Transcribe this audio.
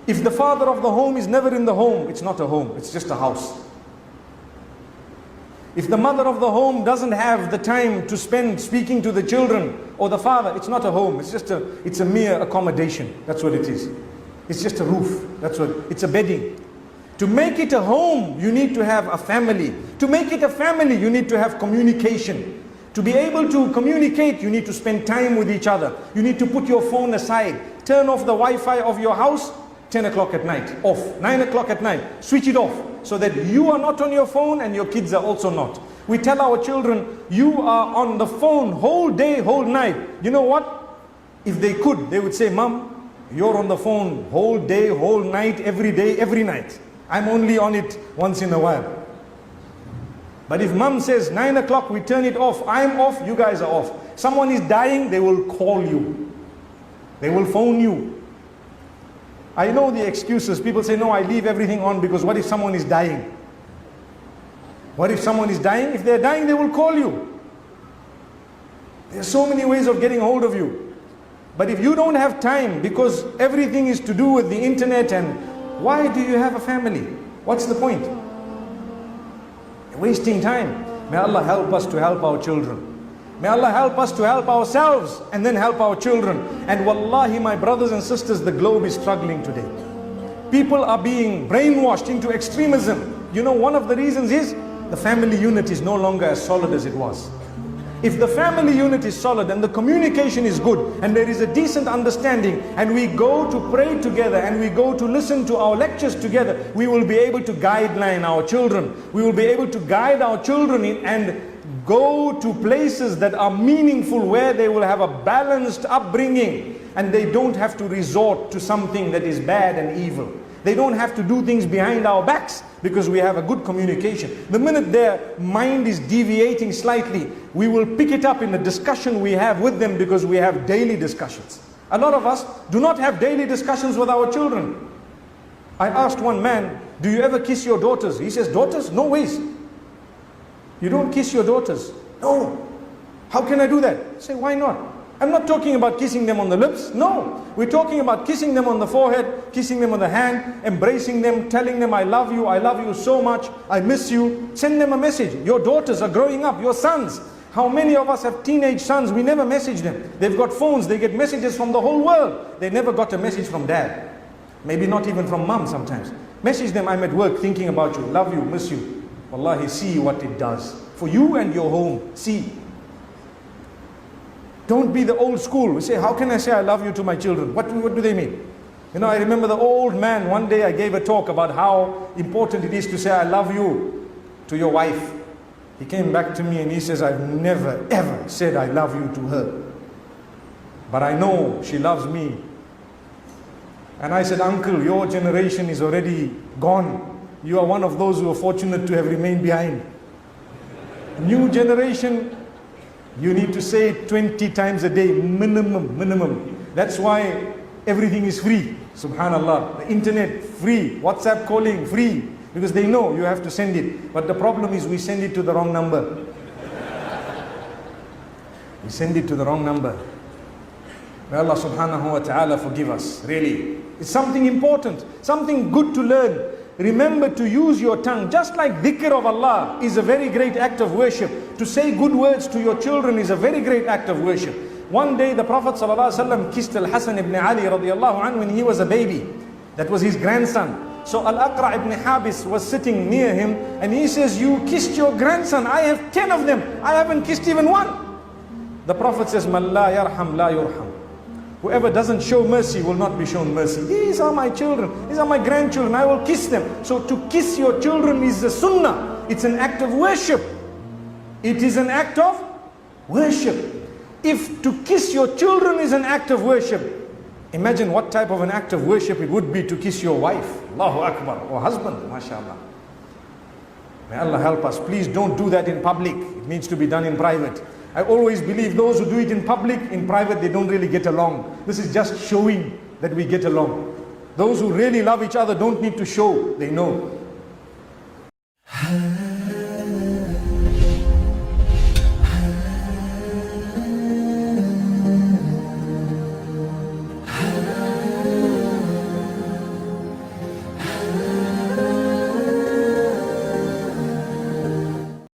If the father of the home is never in the home, it's not a home, it's just a house. If the mother of the home doesn't have the time to spend speaking to the children or the father, it's not a home, it's a mere accommodation. That's what it is. It's just a roof. It's a bedding. To make it a home, you need to have a family. To make it a family, you need to have communication. To be able to communicate, you need to spend time with each other. You need to put your phone aside. Turn off the Wi-Fi of your house, 10 o'clock at night, off. 9 o'clock at night, switch it off. So that you are not on your phone and your kids are also not. We tell our children, you are on the phone whole day, whole night. You know what? If they could, they would say, Mom, you're on the phone whole day, whole night, every day, every night. I'm only on it once in a while. But if mom says 9 o'clock, we turn it off, I'm off, you guys are off. Someone is dying, they will call you. They will phone you. I know the excuses. People say, no, I leave everything on because what if someone is dying? What if someone is dying? If they're dying, they will call you. There are so many ways of getting hold of you. But if you don't have time, because everything is to do with the internet, and why do you have a family? What's the point? You're wasting time. May Allah help us to help our children. May Allah help us to help ourselves and then help our children. And wallahi, my brothers and sisters, the globe is struggling today. People are being brainwashed into extremism. You know, one of the reasons is the family unit is no longer as solid as it was. If the family unit is solid and the communication is good and there is a decent understanding and we go to pray together and we go to listen to our lectures together, we will be able to guideline our children. We will be able to guide our children and go to places that are meaningful, where they will have a balanced upbringing and they don't have to resort to something that is bad and evil. They don't have to do things behind our backs because we have a good communication. The minute their mind is deviating slightly, we will pick it up in the discussion we have with them, because we have daily discussions. A lot of us do not have daily discussions with our children. I asked one man, do you ever kiss your daughters? He says, daughters? No ways. You don't kiss your daughters? No. How can I do that? I say, why not? I'm not talking about kissing them on the lips. No. We're talking about kissing them on the forehead, kissing them on the hand, embracing them, telling them, I love you so much, I miss you. Send them a message. Your daughters are growing up, your sons. How many of us have teenage sons? We never message them. They've got phones, they get messages from the whole world. They never got a message from dad. Maybe not even from mom sometimes. Message them, I'm at work thinking about you, love you, miss you. Wallahi, see what it does for you and your home. See. Don't be the old school. We say, how can I say I love you to my children? What do they mean? You know, I remember the old man, one day I gave a talk about how important it is to say I love you to your wife. He came back to me and he says, I've never ever said I love you to her. But I know she loves me. And I said, uncle, your generation is already gone. You are one of those who are fortunate to have remained behind. New generation, you need to say it 20 times a day, minimum. That's why everything is free. Subhanallah. The internet, free. WhatsApp calling, free. Because they know you have to send it. But the problem is we send it to the wrong number. We send it to the wrong number. May Allah subhanahu wa ta'ala forgive us. Really. It's something important. Something good to learn. Remember to use your tongue. Just like dhikr of Allah is a very great act of worship. To say good words to your children is a very great act of worship. One day the Prophet ﷺ kissed Al-Hasan ibn Ali radiallahu anhu when he was a baby. That was his grandson. So Al-Aqra ibn Habis was sitting near him and he says, you kissed your grandson. I have 10 of them. I haven't kissed even one. The Prophet says, Man la yarham la yurham. Whoever doesn't show mercy will not be shown mercy. These are my children. These are my grandchildren. I will kiss them. So to kiss your children is a sunnah. It's an act of worship. It is an act of worship. If to kiss your children is an act of worship, imagine what type of an act of worship it would be to kiss your wife. Allahu Akbar. Or husband. MashaAllah. May Allah help us. Please don't do that in public. It needs to be done in private. I always believe those who do it in public, in private, they don't really get along. This is just showing that we get along. Those who really love each other don't need to show, they know.